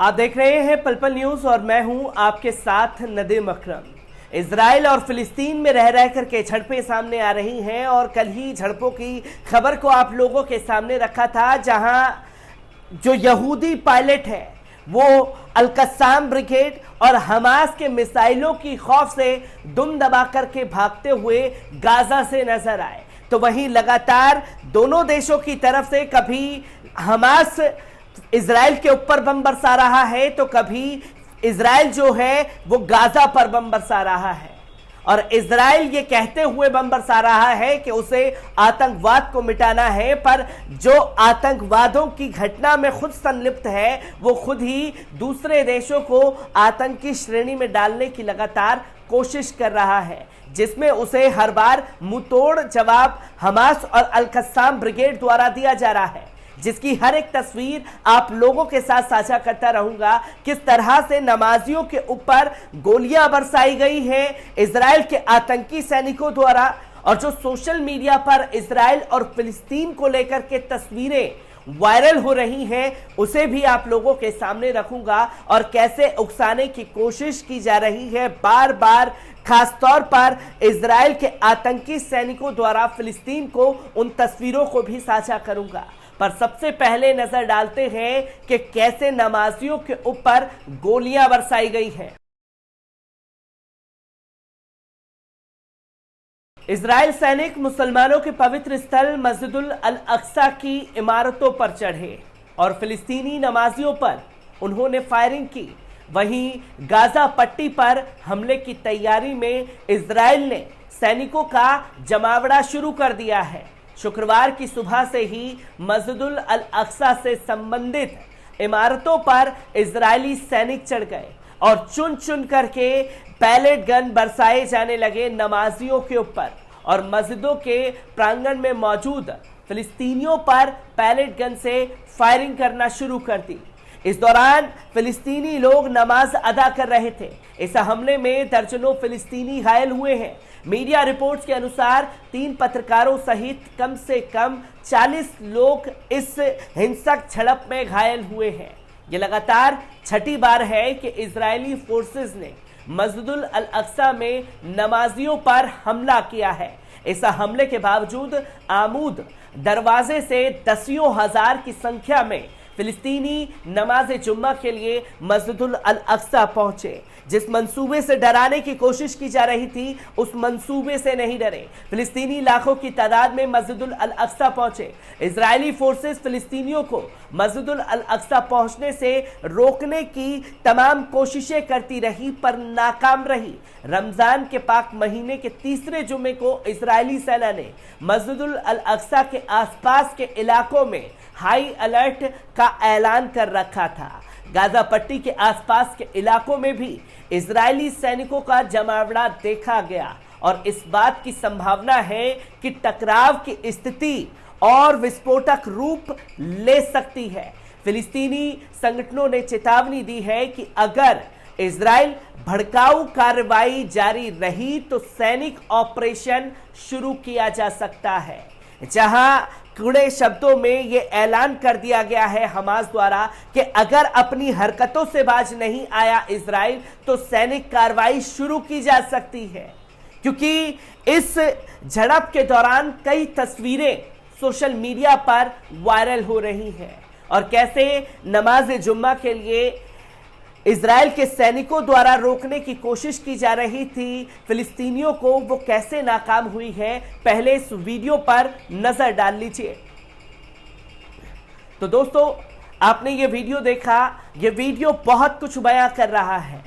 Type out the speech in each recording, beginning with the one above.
आप देख रहे हैं पल पल न्यूज और मैं हूं आपके साथ नदीम अकरम। इजराइल और फिलिस्तीन में रह रह करके झड़पें सामने आ रही हैं और कल ही झड़पों की खबर को आप लोगों के सामने रखा था, जहां जो यहूदी पायलट है वो अल-कस्साम ब्रिगेड और हमास के मिसाइलों की खौफ से दुम दबा करके भागते हुए गाजा से नजर आए। तो वहीं लगातार दोनों देशों की तरफ से कभी हमास इजराइल के ऊपर बम बरसा रहा है तो कभी इजराइल जो है वो गाजा पर बम बरसा रहा है, और इजराइल ये कहते हुए बम बरसा रहा है कि उसे आतंकवाद को मिटाना है, पर जो आतंकवादों की घटना में खुद संलिप्त है वो खुद ही दूसरे देशों को आतंकी श्रेणी में डालने की लगातार कोशिश कर रहा है, जिसमें उसे हर बार मुंहतोड़ जवाब हमास और अल-कस्साम ब्रिगेड द्वारा दिया जा रहा है, जिसकी हर एक तस्वीर आप लोगों के साथ साझा करता रहूंगा। किस तरह से नमाजियों के ऊपर गोलियां बरसाई गई है इजराइल के आतंकी सैनिकों द्वारा, और जो सोशल मीडिया पर इजराइल और फिलिस्तीन को लेकर के तस्वीरें वायरल हो रही हैं उसे भी आप लोगों के सामने रखूंगा, और कैसे उकसाने की कोशिश की जा रही है बार बार, खासतौर पर इजराइल के आतंकी सैनिकों द्वारा फिलिस्तीन को, उन तस्वीरों को भी साझा करूंगा। पर सबसे पहले नजर डालते हैं कि कैसे नमाजियों के ऊपर गोलियां बरसाई गई हैं। इजराइल सैनिक मुसलमानों के पवित्र स्थल मस्जिदुल अल-अक्सा की इमारतों पर चढ़े और फिलिस्तीनी नमाजियों पर उन्होंने फायरिंग की। वहीं गाजा पट्टी पर हमले की तैयारी में इजराइल ने सैनिकों का जमावड़ा शुरू कर दिया है। शुक्रवार की सुबह से ही मस्जिदुल अल-अक्सा से संबंधित इमारतों पर इजरायली सैनिक चढ़ गए और चुन चुन करके पैलेट गन बरसाए जाने लगे नमाजियों के ऊपर, और मस्जिदों के प्रांगण में मौजूद फिलिस्तीनियों पर पैलेट गन से फायरिंग करना शुरू कर दी। इस दौरान फिलिस्तीनी लोग नमाज अदा कर रहे थे। इस हमले में दर्जनों फिलिस्तीनी घायल हुए हैं। मीडिया रिपोर्ट्स के अनुसार 3 पत्रकारों सहित कम से कम 40 लोग इस हिंसक झड़प में घायल हुए हैं। ये लगातार छठी बार है कि इजरायली फोर्सेस ने मस्जिदुल अल-अक्सा में नमाजियों पर हमला किया है। इस हमले के बावजूद आमूद दरवाजे से दसियों हजार की संख्या में फिलिस्तीनी नमाज जुम्मा के लिए मस्जिदुल अल-अक्सा पहुंचे। जिस मंसूबे से डराने की कोशिश की जा रही थी उस मंसूबे से नहीं डरे। फिलिस्तीनी लाखों की तादाद में मस्जिदुल अल-अक्सा पहुंचे। इजरायली फोर्सेस फिलिस्तीनियों को मस्जिदुल अल-अक्सा पहुंचने से रोकने की तमाम कोशिशें करती रही, पर नाकाम रही। रमजान के पाक महीने के तीसरे जुम्मे को इजरायली सेना ने मस्जिदुल अल-अक्सा के आसपास के इलाकों में हाई अलर्ट का ऐलान कर रखा था। गाजा पट्टी के आसपास के इलाकों में भी इजरायली सैनिकों का जमावड़ा देखा गया, और इस बात की संभावना है कि टकराव की स्थिति और विस्फोटक रूप ले सकती है। फिलिस्तीनी संगठनों ने चेतावनी दी है कि अगर इजराइल भड़काऊ कार्रवाई जारी रही तो सैनिक ऑपरेशन शुरू किया जा सकता है, जहां कड़े शब्दों में यह ऐलान कर दिया गया है हमास द्वारा कि अगर अपनी हरकतों से बाज नहीं आया इजराइल तो सैनिक कार्रवाई शुरू की जा सकती है। क्योंकि इस झड़प के दौरान कई तस्वीरें सोशल मीडिया पर वायरल हो रही हैं, और कैसे नमाज जुम्मा के लिए इजराइल के सैनिकों द्वारा रोकने की कोशिश की जा रही थी फिलिस्तीनियों को, वो कैसे नाकाम हुई है। पहले इस वीडियो पर नजर डाल लीजिए। तो दोस्तों, आपने ये वीडियो देखा, ये वीडियो बहुत कुछ बयां कर रहा है,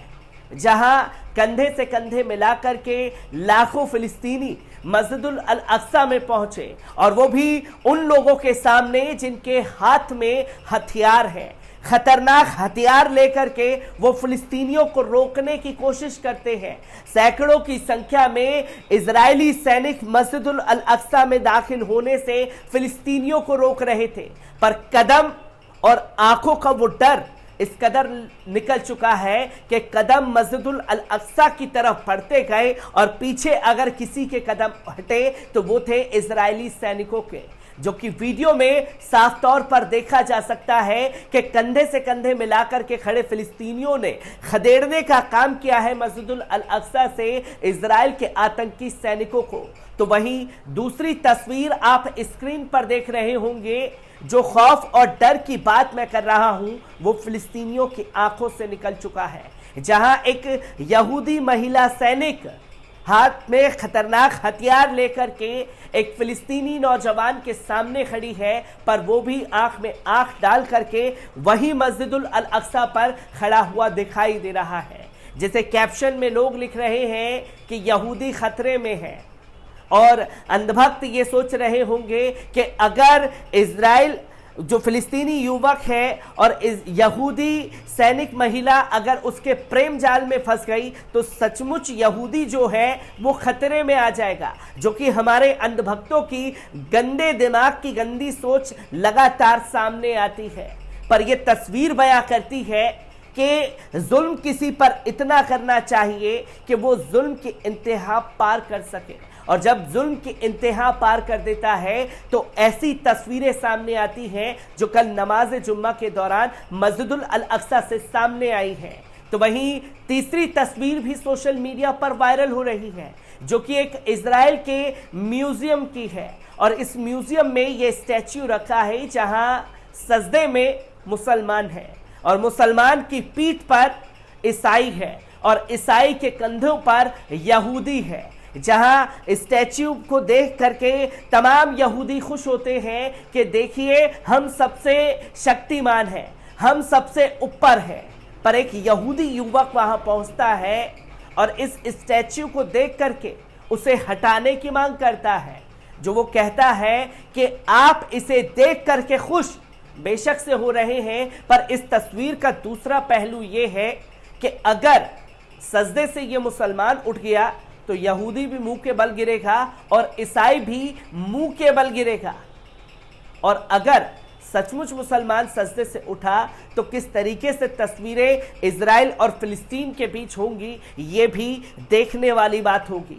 जहां कंधे से कंधे मिलाकर के लाखों फिलिस्तीनी मस्जिदुल अल-अक्सा में पहुंचे, और वो भी उन लोगों के सामने जिनके हाथ में हथियार है। खतरनाक हथियार लेकर के वो फिलिस्तीनियों को रोकने की कोशिश करते हैं। सैकड़ों की संख्या में इजरायली सैनिक मस्जिदुल अल-अक्सा में दाखिल होने से फिलिस्तीनियों को रोक रहे थे, पर कदम और आंखों का वो डर इस कदर निकल चुका है कि कदम मस्जिदुल अल-अक्सा की तरफ बढ़ते गए, और पीछे अगर किसी के कदम हटे तो वो थे इजरायली सैनिकों के। जो कि वीडियो में साफ तौर पर देखा जा सकता है कि कंधे से कंधे मिलाकर के खड़े फिलिस्तीनियों ने खदेड़ने का काम किया है मस्जिदुल अल-अक्सा से इजराइल के आतंकी सैनिकों को। तो वहीं दूसरी तस्वीर आप स्क्रीन पर देख रहे होंगे, जो खौफ और डर की बात मैं कर रहा हूं वो फिलिस्तीनियों की आंखों से निकल चुका है, जहां एक यहूदी महिला सैनिक हाथ में खतरनाक हथियार लेकर के एक फिलिस्तीनी नौजवान के सामने खड़ी है, पर वो भी आंख में आंख डाल करके वही मस्जिदुल अल-अक्सा पर खड़ा हुआ दिखाई दे रहा है, जिसे कैप्शन में लोग लिख रहे हैं कि यहूदी खतरे में है। और अंधभक्त ये सोच रहे होंगे कि अगर इजराइल जो फिलिस्तीनी युवक है और इस यहूदी सैनिक महिला अगर उसके प्रेम जाल में फंस गई तो सचमुच यहूदी जो है वो खतरे में आ जाएगा, जो कि हमारे अंधभक्तों की गंदे दिमाग की गंदी सोच लगातार सामने आती है। पर यह तस्वीर बयां करती है कि जुल्म किसी पर इतना करना चाहिए कि वो जुल्म की इंतहा पार कर सके, और जब जुल्म की इंतहा पार कर देता है तो ऐसी तस्वीरें सामने आती हैं जो कल नमाज जुम्मा के दौरान मस्जिदुल अल-अक्सा से सामने आई है। तो वहीं तीसरी तस्वीर भी सोशल मीडिया पर वायरल हो रही है, जो कि एक इजराइल के म्यूजियम की है, और इस म्यूजियम में ये स्टैच्यू रखा है जहां सजदे में मुसलमान है और मुसलमान की पीठ पर ईसाई है और ईसाई के कंधों पर यहूदी है, जहां स्टैच्यू को देख करके तमाम यहूदी खुश होते हैं कि देखिए हम सबसे शक्तिमान हैं, हम सबसे ऊपर हैं। पर एक यहूदी युवक वहां पहुंचता है और इस स्टैच्यू को देख करके उसे हटाने की मांग करता है, जो वो कहता है कि आप इसे देख करके खुश बेशक से हो रहे हैं, पर इस तस्वीर का दूसरा पहलू ये है कि अगर सजदे से ये मुसलमान उठ गया तो यहूदी भी मुंह के बल गिरेगा और ईसाई भी मुंह के बल गिरेगा। और अगर सचमुच मुसलमान सजदे से उठा तो किस तरीके से तस्वीरें इजराइल और फिलिस्तीन के बीच होंगी, ये भी देखने वाली बात होगी।